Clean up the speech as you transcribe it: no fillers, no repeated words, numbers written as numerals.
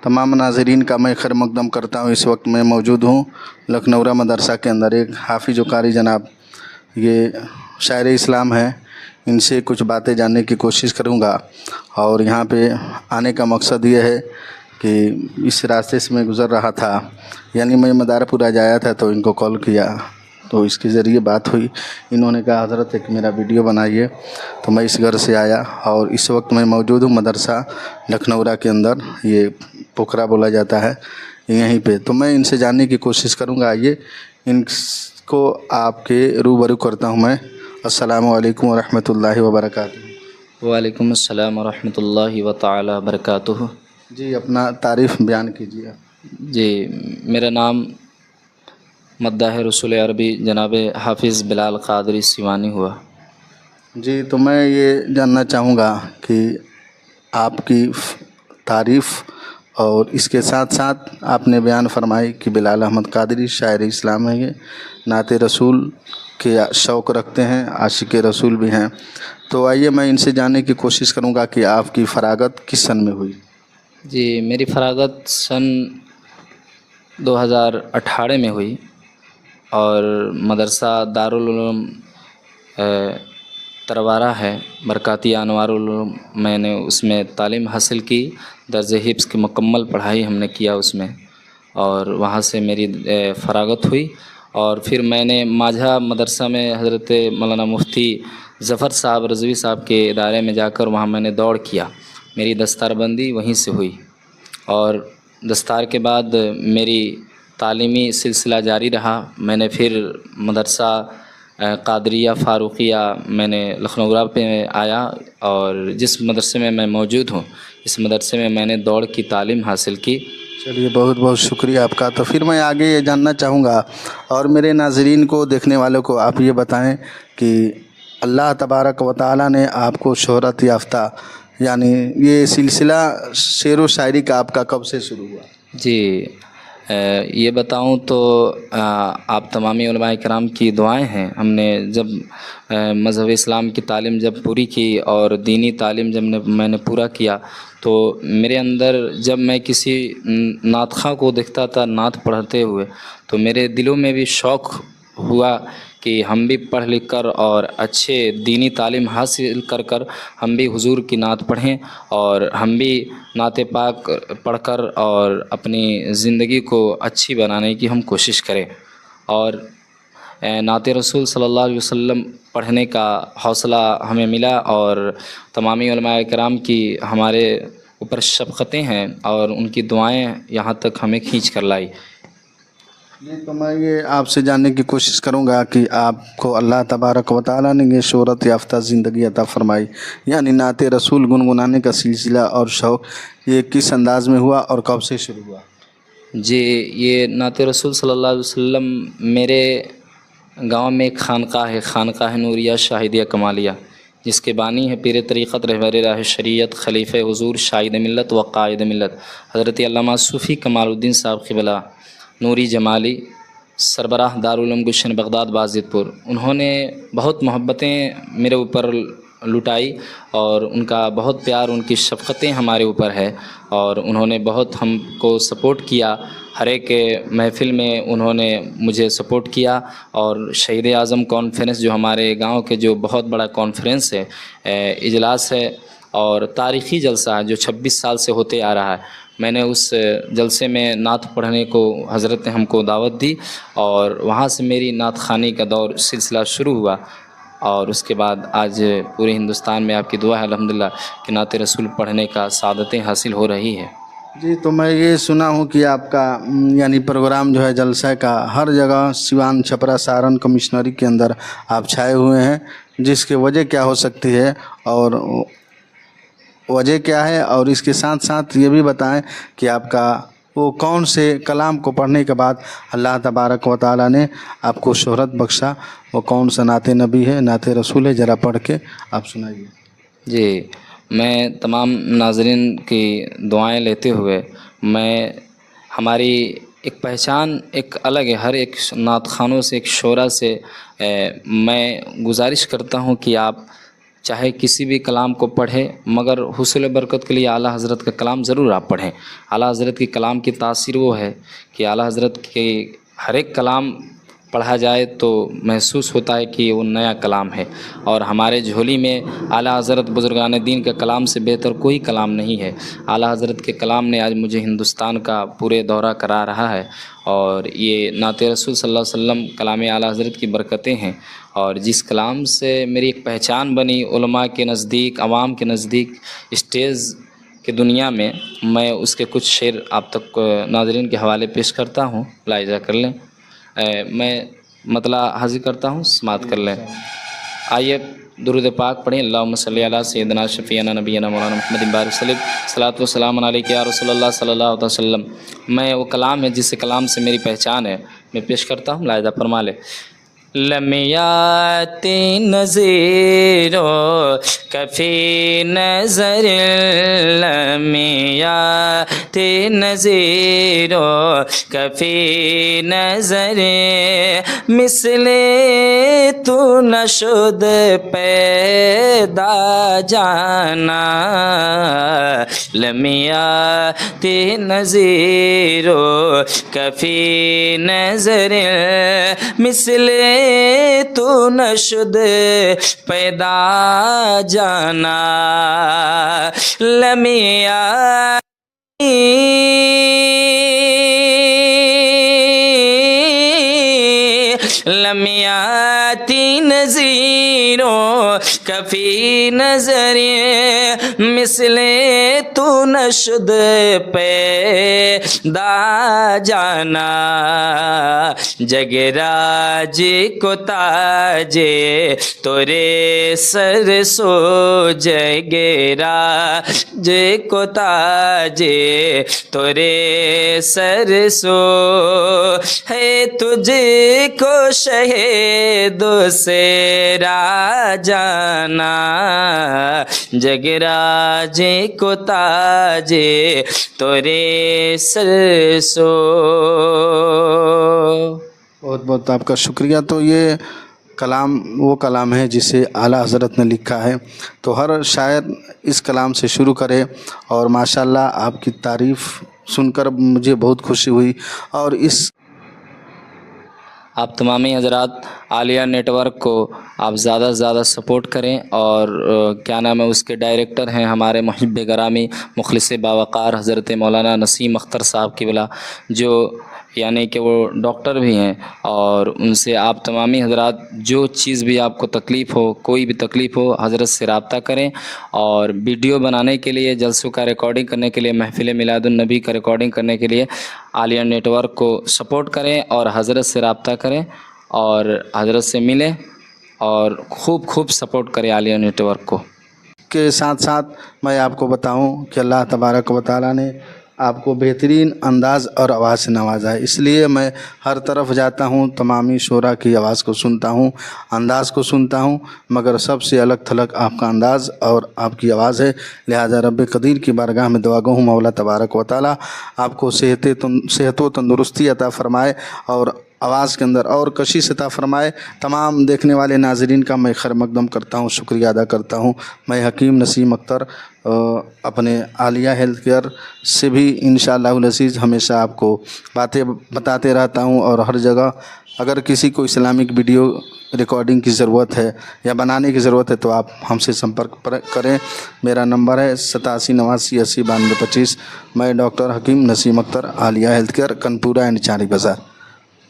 तमाम नाज़रीन का मैं खैर मकदम करता हूँ। इस वक्त मैं मौजूद हूँ लखनऊरा मदरसा के अंदर। एक हाफिज़ कारी जनाब, ये शायर इस्लाम है, इनसे कुछ बातें जानने की कोशिश करूँगा। और यहाँ पे आने का मकसद ये है कि इस रास्ते से मैं गुज़र रहा था, यानी मैं मदारपुर आज आया था, तो इनको कॉल किया तो इसके ज़रिए बात हुई। इन्होंने कहा हज़रत एक मेरा वीडियो बनाइए, तो मैं इस घर से आया और इस वक्त मैं मौजूद हूँ मदरसा लखनऊरा के अंदर। ये पोखरा बोला जाता है यहीं पे। तो मैं इनसे जानने की कोशिश करूँगा। आइए इनको आपके रूबरू करता हूँ मैं। अस्सलामु अलैकुम वरहमतुल्लाहि वबरकातुहू। वालेकुम अस्सलाम वरहमतुल्लाहि व तआला बरकातुहू। जी, अपना तारीफ़ बयान कीजिए। जी, मेरा नाम मद्दाह रसूल अरबी जनाब हाफिज़ बिलाल क़ादरी सिवानी हुआ। जी, तो मैं ये जानना चाहूँगा कि आपकी तारीफ़ और इसके साथ साथ आपने बयान फरमाई कि बिलाल अहमद क़ादरी शायर इस्लाम है, ये नाते रसूल के शौक़ रखते हैं, आशिक़ रसूल भी हैं। तो आइए मैं इनसे जानने की कोशिश करूँगा कि आपकी फ़रागत किस सन में हुई? जी, मेरी फ़रागत सन 2018 में हुई और मदरसा दारुल उलूम तरवारा है, बरकाती अनवारुल उलूम, मैंने उसमें तालीम हासिल की। दर्ज हिफ्ज़ की मुकम्मल पढ़ाई हमने किया उसमें, और वहाँ से मेरी फ़रागत हुई। और फिर मैंने माझा मदरसा में हज़रत मौलाना मुफ्ती ज़फ़र साहब रज़वी साहब के इदारे में जाकर वहाँ मैंने दौड़ किया। मेरी दस्तारबंदी वहीं से हुई और दस्तार के बाद मेरी तालीमी सिलसिला जारी रहा। मैंने फिर मदरसा क़ादरिया फ़ारूक़िया मैंने लखनऊरा पे आया, और जिस मदरसे में मैं मौजूद हूँ इस मदरसे में मैंने दौड़ की तालीम हासिल की। चलिए, बहुत बहुत शुक्रिया आपका। तो फिर मैं आगे ये जानना चाहूँगा और मेरे नाज़रीन को, देखने वालों को आप ये बताएं कि अल्लाह तबारक व तआला ने आपको शोहरत याफ्ता, यानी ये सिलसिला शेर व शायरी का आपका कब से शुरू हुआ? जी, ये बताऊं तो आप तमामी उलमाए किराम की दुआएं हैं। हमने जब मज़हब इस्लाम की तालीम जब पूरी की और दीनी तालीम जब मैंने पूरा किया, तो मेरे अंदर जब मैं किसी नात ख़्वां को देखता था नात पढ़ते हुए, तो मेरे दिलों में भी शौक़ हुआ कि हम भी पढ़ लिख कर और अच्छे दीनी तालीम हासिल कर कर हम भी हुजूर की नात पढ़ें, और हम भी नात पाक पढ़कर और अपनी ज़िंदगी को अच्छी बनाने की हम कोशिश करें। और नात रसूल सल्लल्लाहु अलैहि वसल्लम पढ़ने का हौसला हमें मिला, और तमामी उलमाए किराम की हमारे ऊपर शफ़क़तें हैं और उनकी दुआएं यहाँ तक हमें खींच कर लाई। जी, तो मैं ये आपसे जानने की कोशिश करूँगा कि आपको अल्लाह तबारक व तआला ने ये शोहरत याफ्ता ज़िंदगी अता फ़रमाई, यानी नाते रसूल गुनगुनाने का सिलसिला और शौक़, ये किस अंदाज़ में हुआ और कब से शुरू हुआ? जी, ये नाते रसूल सल्लल्लाहु अलैहि वसल्लम, मेरे गांव में एक खानकाह नूरिया शाहिदिया कमालिया, जिसके बानी है पीर तरीक़त रहबर राह शरीयत खलीफ़े हुज़ूर शाहिद मिल्लत व क़ाइद मिल्लत हज़रत अल्लामा सूफ़ी कमालुद्दीन साहब क़िबला नूरी जमाली सरबराह दारुल उलूम गुलशन बगदाद बाज़िदपुर। उन्होंने बहुत मोहब्बतें मेरे ऊपर लुटाई और उनका बहुत प्यार, उनकी शफ़क़तें हमारे ऊपर है, और उन्होंने बहुत हमको सपोर्ट किया। हर एक महफ़िल में उन्होंने मुझे सपोर्ट किया। और शहीद आज़म कॉन्फ्रेंस, जो हमारे गांव के जो बहुत बड़ा कॉन्फ्रेंस है, इजलास है और तारीख़ी जलसा है जो 26 साल से होते आ रहा है, मैंने उस जलसे में नात पढ़ने को हज़रत ने हमको दावत दी, और वहाँ से मेरी नात ख़ानी का दौर सिलसिला शुरू हुआ। और उसके बाद आज पूरे हिंदुस्तान में आपकी दुआ है अल्हम्दुलिल्लाह कि नात रसूल पढ़ने का सादतें हासिल हो रही है। जी, तो मैं ये सुना हूँ कि आपका यानी प्रोग्राम जो है जलसा का हर जगह सिवान, छपरा, सारण कमिश्नरी के अंदर आप छाए हुए हैं, जिसकी वजह क्या हो सकती है और वजह क्या है? और इसके साथ साथ ये भी बताएं कि आपका वो कौन से कलाम को पढ़ने के बाद अल्लाह तबारक व तआला ने आपको शोहरत बख्शा, वो कौन सा नाते नबी है, नाते रसूल है, ज़रा पढ़ के आप सुनाइए। जी, मैं तमाम नाज़रीन की दुआएं लेते हुए, मैं हमारी एक पहचान एक अलग है, हर एक नात ख़ानों से, एक शोरा से मैं गुज़ारिश करता हूँ कि आप چاہے کسی بھی کلام کو پڑھے مگر حصول و برکت کے لیے اعلیٰ حضرت کا کلام ضرور آپ پڑھیں۔ اعلیٰ حضرت کی کلام کی تاثیر وہ ہے کہ اعلیٰ حضرت کے ہر ایک کلام پڑھا جائے تو محسوس ہوتا ہے کہ وہ نیا کلام ہے، اور ہمارے جھولی میں اعلیٰ حضرت بزرگان دین کے کلام سے بہتر کوئی کلام نہیں ہے۔ اعلیٰ حضرت کے کلام نے آج مجھے ہندوستان کا پورے دورہ کرا رہا ہے، اور یہ نعت رسول صلی اللہ علیہ وسلم کلام اعلیٰ حضرت کی برکتیں ہیں، اور جس کلام سے میری ایک پہچان بنی علماء کے نزدیک، عوام کے نزدیک، اسٹیج کی دنیا میں اس کے کچھ شعر آپ تک ناظرین کے حوالے پیش کرتا ہوں، ملاحظہ کر لیں۔ میں مطلع حاضر کرتا ہوں، سماعت کر لیں۔ آئیے درود پاک پڑھیں۔ اللہم صلی علی سیدنا شفیعنا نبینا مولانا محمد بارک وسلم، صلاۃ و سلام علیک یا رسول اللہ صلی اللہ علیہ وسلم۔ میں وہ کلام ہے جس کلام سے میری پہچان ہے، میں پیش کرتا ہوں، ملاحظہ فرما لے۔ لمیات نظیرو کفی نظر، لمیات نظیرو کفی نظر، مثل تو نشد پیدا جانا، لمیات نظیرو کفی نظر، مثل تو نشد پیدا جانا، لمیاتی نظیروں کفی نظر، مثل تو نشد پیدا جانا، جگراج کو تاج تورے سر سو، جگراج کو تاج تورے سر سو، ہے تجھ کو شہید سے را جانا، جگراج کو تاج تورے سر سو۔ بہت بہت آپ کا شکریہ۔ تو یہ کلام وہ کلام ہے جسے اعلیٰ حضرت نے لکھا ہے، تو ہر شاعر اس کلام سے شروع کرے، اور ماشاءاللہ آپ کی تعریف سن کر مجھے بہت خوشی ہوئی۔ اور اس آپ تمامی حضرات عالیہ نیٹ ورک کو آپ زیادہ سے زیادہ سپورٹ کریں، اور کیا نام ہے، اس کے ڈائریکٹر ہیں ہمارے محب گرامی مخلص باوقار حضرت مولانا نسیم اختر صاحب قبلہ، جو یعنی کہ وہ ڈاکٹر بھی ہیں، اور ان سے آپ تمامی حضرات جو چیز بھی آپ کو تکلیف ہو، کوئی بھی تکلیف ہو، حضرت سے رابطہ کریں، اور ویڈیو بنانے کے لیے، جلسوں کا ریکارڈنگ کرنے کے لیے، محفل میلاد النبی کا ریکارڈنگ کرنے کے لیے عالیہ نیٹ ورک کو سپورٹ کریں، اور حضرت سے رابطہ کریں، اور حضرت سے ملیں، اور خوب سپورٹ کریں عالیہ نیٹ ورک کو۔ کے ساتھ ساتھ میں آپ کو بتاؤں کہ اللہ تبارک و تعالیٰ نے آپ کو بہترین انداز اور آواز سے نوازا ہے، اس لیے میں ہر طرف جاتا ہوں، تمامی شعراء کی آواز کو سنتا ہوں، انداز کو سنتا ہوں، مگر سب سے الگ تھلگ آپ کا انداز اور آپ کی آواز ہے۔ لہذا رب قدیر کی بارگاہ میں دعا گو ہوں، مولا تبارک و تعالیٰ آپ کو صحت و تندرستی عطا فرمائے، اور آواز کے اندر اور کشش عطا فرمائے۔ تمام دیکھنے والے ناظرین کا میں خیر مقدم کرتا ہوں، شکریہ ادا کرتا ہوں۔ میں حکیم نسیم اختر اپنے عالیہ ہیلتھ کیئر سے بھی انشاءاللہ العزیز ہمیشہ آپ کو باتیں بتاتے رہتا ہوں، اور ہر جگہ اگر کسی کو اسلامک ویڈیو ریکارڈنگ کی ضرورت ہے یا بنانے کی ضرورت ہے تو آپ ہم سے سمپرک کریں۔ میرا نمبر ہے 8789809225۔ میں ڈاکٹر حکیم نسیم اختر، عالیہ ہیلتھ کیئر، کنپورہ اینڈ چاری بازار۔